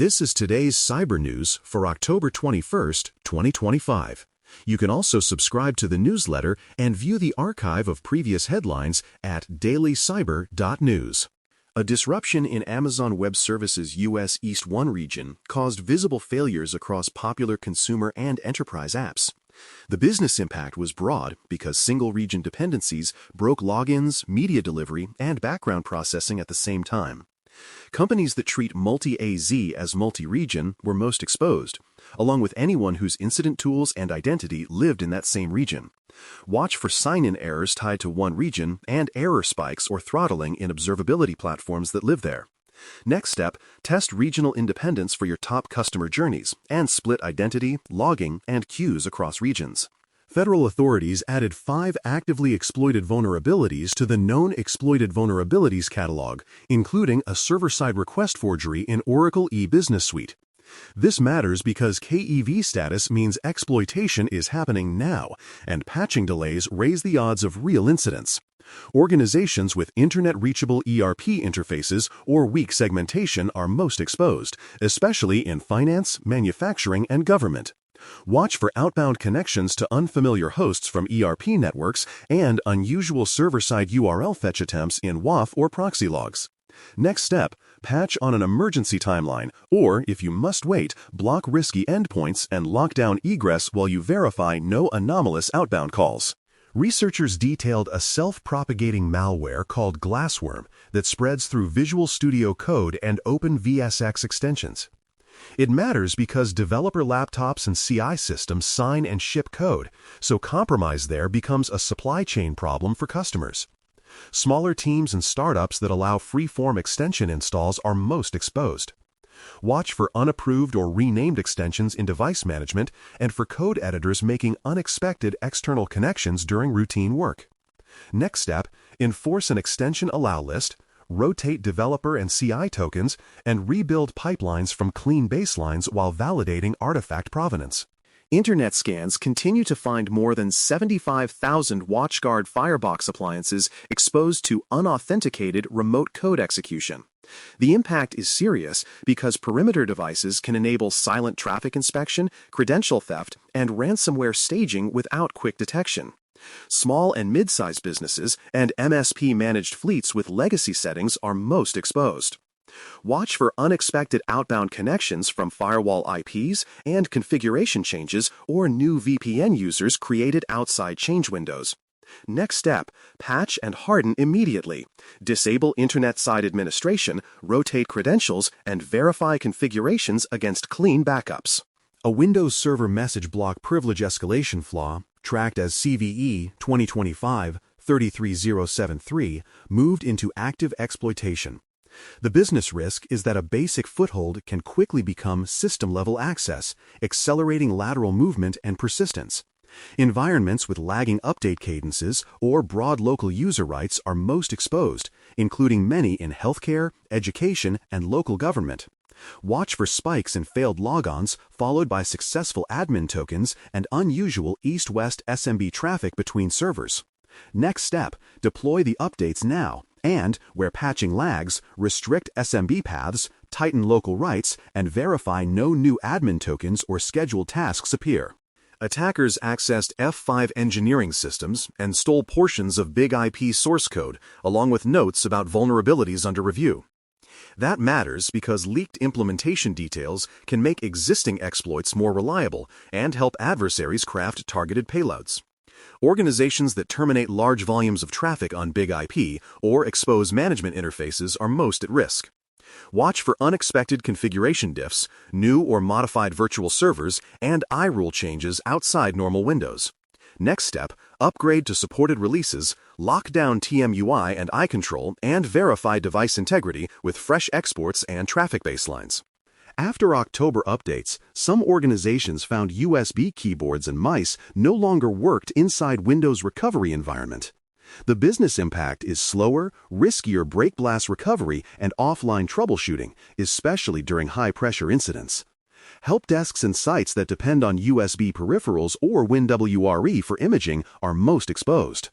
This is today's cyber news for October 21st, 2025. You can also subscribe to the newsletter and view the archive of previous headlines at dailycyber.news. A disruption in Amazon Web Services' U.S. East 1 region caused visible failures across popular consumer and enterprise apps. The business impact was broad because single-region dependencies broke logins, media delivery, and background processing at the same time. Companies that treat multi-AZ as multi-region were most exposed, along with anyone whose incident tools and identity lived in that same region. Watch for sign-in errors tied to one region and error spikes or throttling in observability platforms that live there. Next step, test regional independence for your top customer journeys and split identity, logging, and queues across regions. Federal authorities added 5 actively exploited vulnerabilities to the Known Exploited Vulnerabilities catalog, including a server-side request forgery in Oracle E-Business Suite. This matters because KEV status means exploitation is happening now, and patching delays raise the odds of real incidents. Organizations with internet-reachable ERP interfaces or weak segmentation are most exposed, especially in finance, manufacturing, and government. Watch for outbound connections to unfamiliar hosts from ERP networks and unusual server-side URL fetch attempts in WAF or proxy logs. Next step, patch on an emergency timeline, or, if you must wait, block risky endpoints and lock down egress while you verify no anomalous outbound calls. Researchers detailed a self-propagating malware called GlassWorm that spreads through Visual Studio Code and OpenVSX extensions. It matters because developer laptops and CI systems sign and ship code, so compromise there becomes a supply chain problem for customers. Smaller teams and startups that allow free-form extension installs are most exposed. Watch for unapproved or renamed extensions in device management and for code editors making unexpected external connections during routine work. Next step, enforce an extension allow list, rotate developer and CI tokens, and rebuild pipelines from clean baselines while validating artifact provenance. Internet scans continue to find more than 75,000 WatchGuard Firebox appliances exposed to unauthenticated remote code execution. The impact is serious because perimeter devices can enable silent traffic inspection, credential theft, and ransomware staging without quick detection. Small and mid-sized businesses and MSP-managed fleets with legacy settings are most exposed. Watch for unexpected outbound connections from firewall IPs and configuration changes or new VPN users created outside change windows. Next step, patch and harden immediately. Disable internet-side administration, rotate credentials, and verify configurations against clean backups. A Windows Server message block privilege escalation flaw, tracked as CVE 2025-33073, moved into active exploitation. The business risk is that a basic foothold can quickly become system-level access, accelerating lateral movement and persistence. Environments with lagging update cadences or broad local user rights are most exposed, including many in healthcare, education, and local government. Watch for spikes in failed logons followed by successful admin tokens and unusual east-west SMB traffic between servers. Next step, deploy the updates now and, where patching lags, restrict SMB paths, tighten local rights, and verify no new admin tokens or scheduled tasks appear. Attackers accessed F5 engineering systems and stole portions of Big IP source code, along with notes about vulnerabilities under review. That matters because leaked implementation details can make existing exploits more reliable and help adversaries craft targeted payloads. Organizations that terminate large volumes of traffic on Big IP or expose management interfaces are most at risk. Watch for unexpected configuration diffs, new or modified virtual servers, and iRule changes outside normal windows. Next step, upgrade to supported releases, lock down TMUI and iControl, and verify device integrity with fresh exports and traffic baselines. After October updates, some organizations found USB keyboards and mice no longer worked inside Windows recovery environment. The business impact is slower, riskier break blast recovery and offline troubleshooting, especially during high-pressure incidents. Help desks and sites that depend on USB peripherals or WinWRE for imaging are most exposed.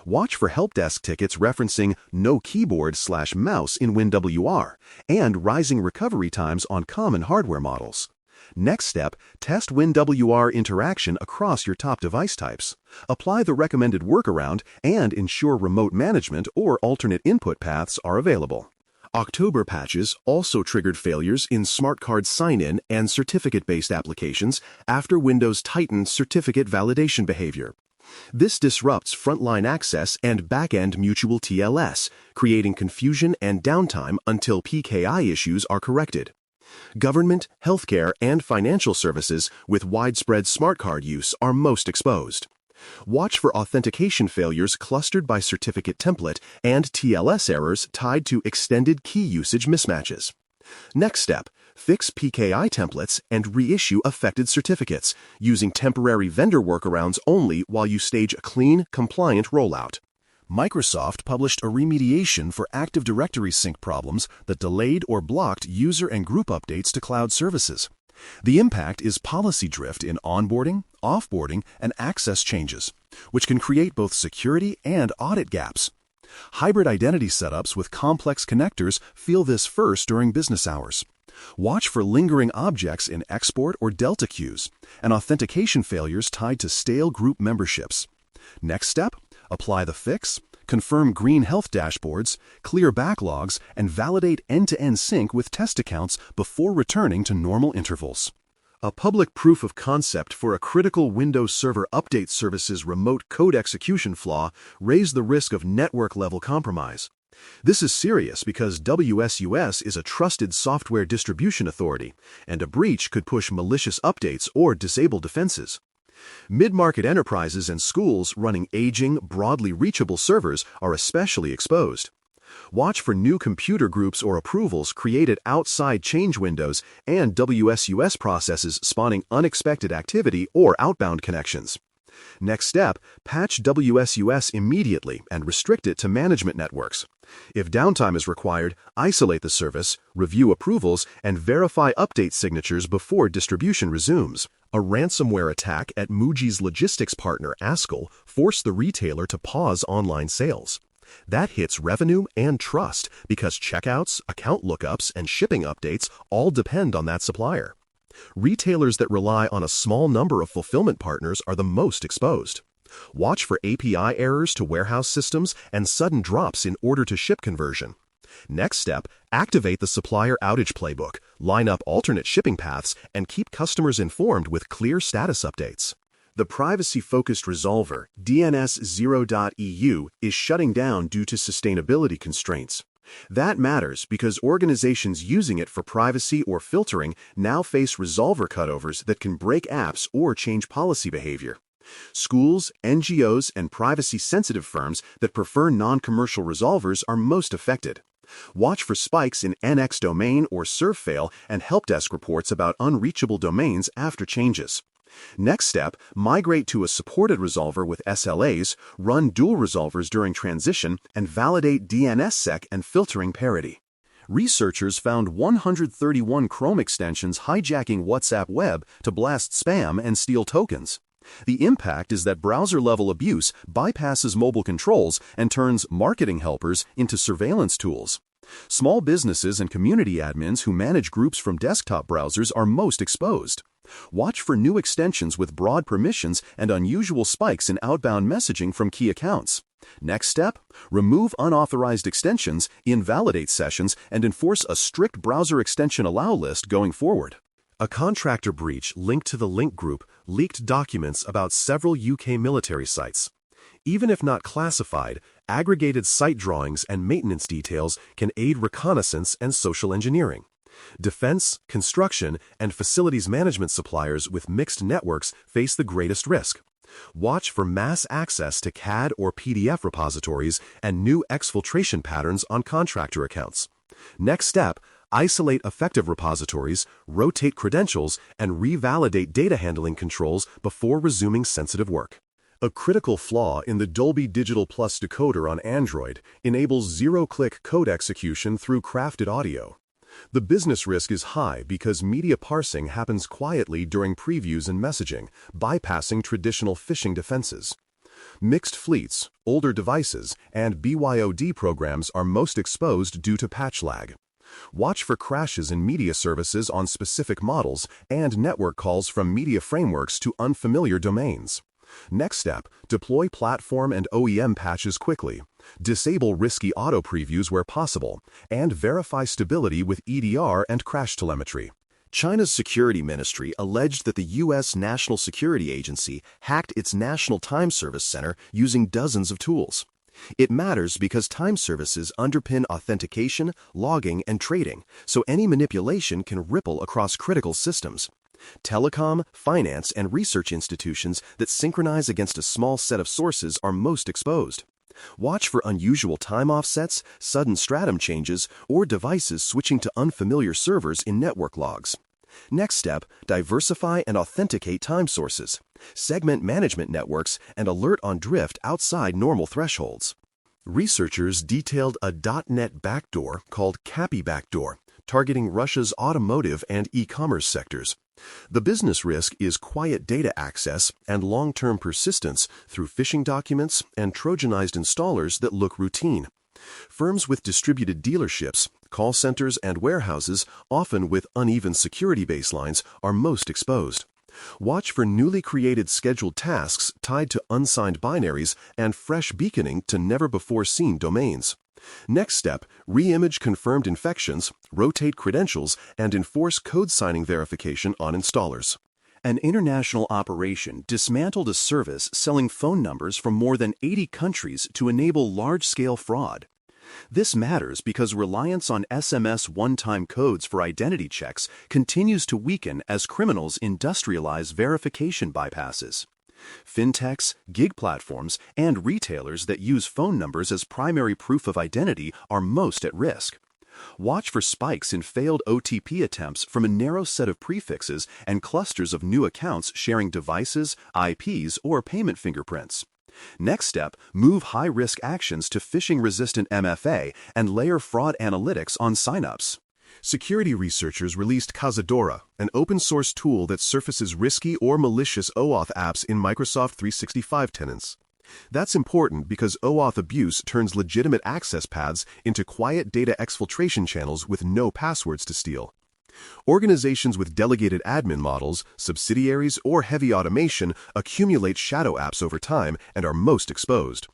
Watch for help desk tickets referencing no keyboard/mouse in WinWR and rising recovery times on common hardware models. Next step, test WinWR interaction across your top device types. Apply the recommended workaround and ensure remote management or alternate input paths are available. October patches also triggered failures in smart card sign-in and certificate-based applications after Windows tightened certificate validation behavior. This disrupts frontline access and back-end mutual TLS, creating confusion and downtime until PKI issues are corrected. Government, healthcare, and financial services with widespread smart card use are most exposed. Watch for authentication failures clustered by certificate template and TLS errors tied to extended key usage mismatches. Next step, fix PKI templates and reissue affected certificates, using temporary vendor workarounds only while you stage a clean, compliant rollout. Microsoft published a remediation for Active Directory sync problems that delayed or blocked user and group updates to cloud services. The impact is policy drift in onboarding, offboarding, and access changes, which can create both security and audit gaps. Hybrid identity setups with complex connectors feel this first during business hours. Watch for lingering objects in export or Delta queues and authentication failures tied to stale group memberships. Next step, apply the fix, confirm green health dashboards, clear backlogs, and validate end-to-end sync with test accounts before returning to normal intervals. A public proof of concept for a critical Windows Server Update Services remote code execution flaw raised the risk of network-level compromise. This is serious because WSUS is a trusted software distribution authority, and a breach could push malicious updates or disable defenses. Mid-market enterprises and schools running aging, broadly reachable servers are especially exposed. Watch for new computer groups or approvals created outside change windows and WSUS processes spawning unexpected activity or outbound connections. Next step, patch WSUS immediately and restrict it to management networks. If downtime is required, isolate the service, review approvals, and verify update signatures before distribution resumes. A ransomware attack at Muji's logistics partner Askell forced the retailer to pause online sales. That hits revenue and trust because checkouts, account lookups, and shipping updates all depend on that supplier. Retailers that rely on a small number of fulfillment partners are the most exposed. Watch for API errors to warehouse systems and sudden drops in order-to-ship conversion. Next step, activate the supplier outage playbook, line up alternate shipping paths, and keep customers informed with clear status updates. The privacy-focused resolver, DNS0.EU, is shutting down due to sustainability constraints. That matters because organizations using it for privacy or filtering now face resolver cutovers that can break apps or change policy behavior. Schools, NGOs, and privacy-sensitive firms that prefer non-commercial resolvers are most affected. Watch for spikes in NX domain or serve fail and help desk reports about unreachable domains after changes. Next step, migrate to a supported resolver with SLAs, run dual resolvers during transition, and validate DNSSEC and filtering parity. Researchers found 131 Chrome extensions hijacking WhatsApp Web to blast spam and steal tokens. The impact is that browser-level abuse bypasses mobile controls and turns marketing helpers into surveillance tools. Small businesses and community admins who manage groups from desktop browsers are most exposed. Watch for new extensions with broad permissions and unusual spikes in outbound messaging from key accounts. Next step, remove unauthorized extensions, invalidate sessions, and enforce a strict browser extension allow list going forward. A contractor breach linked to the link group leaked documents about several UK military sites. Even if not classified, aggregated site drawings and maintenance details can aid reconnaissance and social engineering. Defense, construction, and facilities management suppliers with mixed networks face the greatest risk. Watch for mass access to CAD or PDF repositories and new exfiltration patterns on contractor accounts. Next step, isolate effective repositories, rotate credentials, and revalidate data handling controls before resuming sensitive work. A critical flaw in the Dolby Digital Plus decoder on Android enables zero-click code execution through crafted audio. The business risk is high because media parsing happens quietly during previews and messaging, bypassing traditional phishing defenses. Mixed fleets, older devices, and BYOD programs are most exposed due to patch lag. Watch for crashes in media services on specific models and network calls from media frameworks to unfamiliar domains. Next step, deploy platform and OEM patches quickly. Disable risky auto previews where possible, and verify stability with EDR and crash telemetry. China's security ministry alleged that the U.S. National Security Agency hacked its National Time Service Center using dozens of tools. It matters because time services underpin authentication, logging, and trading, so any manipulation can ripple across critical systems. Telecom, finance, and research institutions that synchronize against a small set of sources are most exposed. Watch for unusual time offsets, sudden stratum changes, or devices switching to unfamiliar servers in network logs. Next step, diversify and authenticate time sources. Segment management networks and alert on drift outside normal thresholds. Researchers detailed a .NET backdoor called Cappy Backdoor, targeting Russia's automotive and e-commerce sectors. The business risk is quiet data access and long-term persistence through phishing documents and Trojanized installers that look routine. Firms with distributed dealerships, call centers, and warehouses, often with uneven security baselines, are most exposed. Watch for newly created scheduled tasks tied to unsigned binaries and fresh beaconing to never-before-seen domains. Next step, re-image confirmed infections, rotate credentials, and enforce code signing verification on installers. An international operation dismantled a service selling phone numbers from more than 80 countries to enable large-scale fraud. This matters because reliance on SMS one-time codes for identity checks continues to weaken as criminals industrialize verification bypasses. Fintechs, gig platforms, and retailers that use phone numbers as primary proof of identity are most at risk. Watch for spikes in failed OTP attempts from a narrow set of prefixes and clusters of new accounts sharing devices, IPs, or payment fingerprints. Next step, move high-risk actions to phishing-resistant MFA and layer fraud analytics on signups. Security researchers released Cazadora, an open-source tool that surfaces risky or malicious OAuth apps in Microsoft 365 tenants. That's important because OAuth abuse turns legitimate access paths into quiet data exfiltration channels with no passwords to steal. Organizations with delegated admin models, subsidiaries, or heavy automation accumulate shadow apps over time and are most exposed.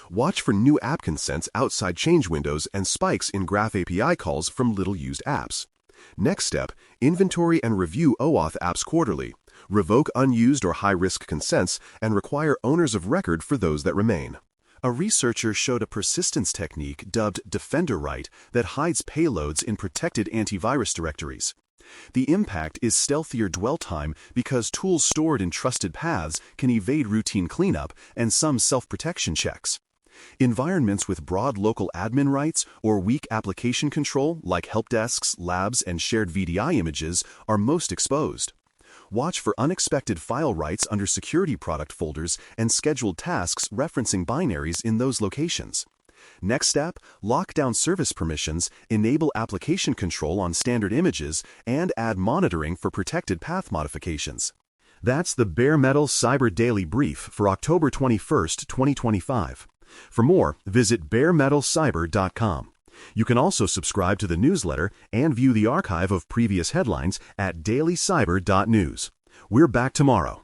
Watch for new app consents outside change windows and spikes in Graph API calls from little-used apps. Next step, inventory and review OAuth apps quarterly. Revoke unused or high-risk consents and require owners of record for those that remain. A researcher showed a persistence technique dubbed Defender Right that hides payloads in protected antivirus directories. The impact is stealthier dwell time because tools stored in trusted paths can evade routine cleanup and some self-protection checks. Environments with broad local admin rights or weak application control, like helpdesks, labs, and shared VDI images, are most exposed. Watch for unexpected file writes under security product folders and scheduled tasks referencing binaries in those locations. Next step, lock down service permissions, enable application control on standard images, and add monitoring for protected path modifications. That's the Bare Metal Cyber Daily Brief for October 21st, 2025. For more, visit baremetalcyber.com. You can also subscribe to the newsletter and view the archive of previous headlines at dailycyber.news. We're back tomorrow.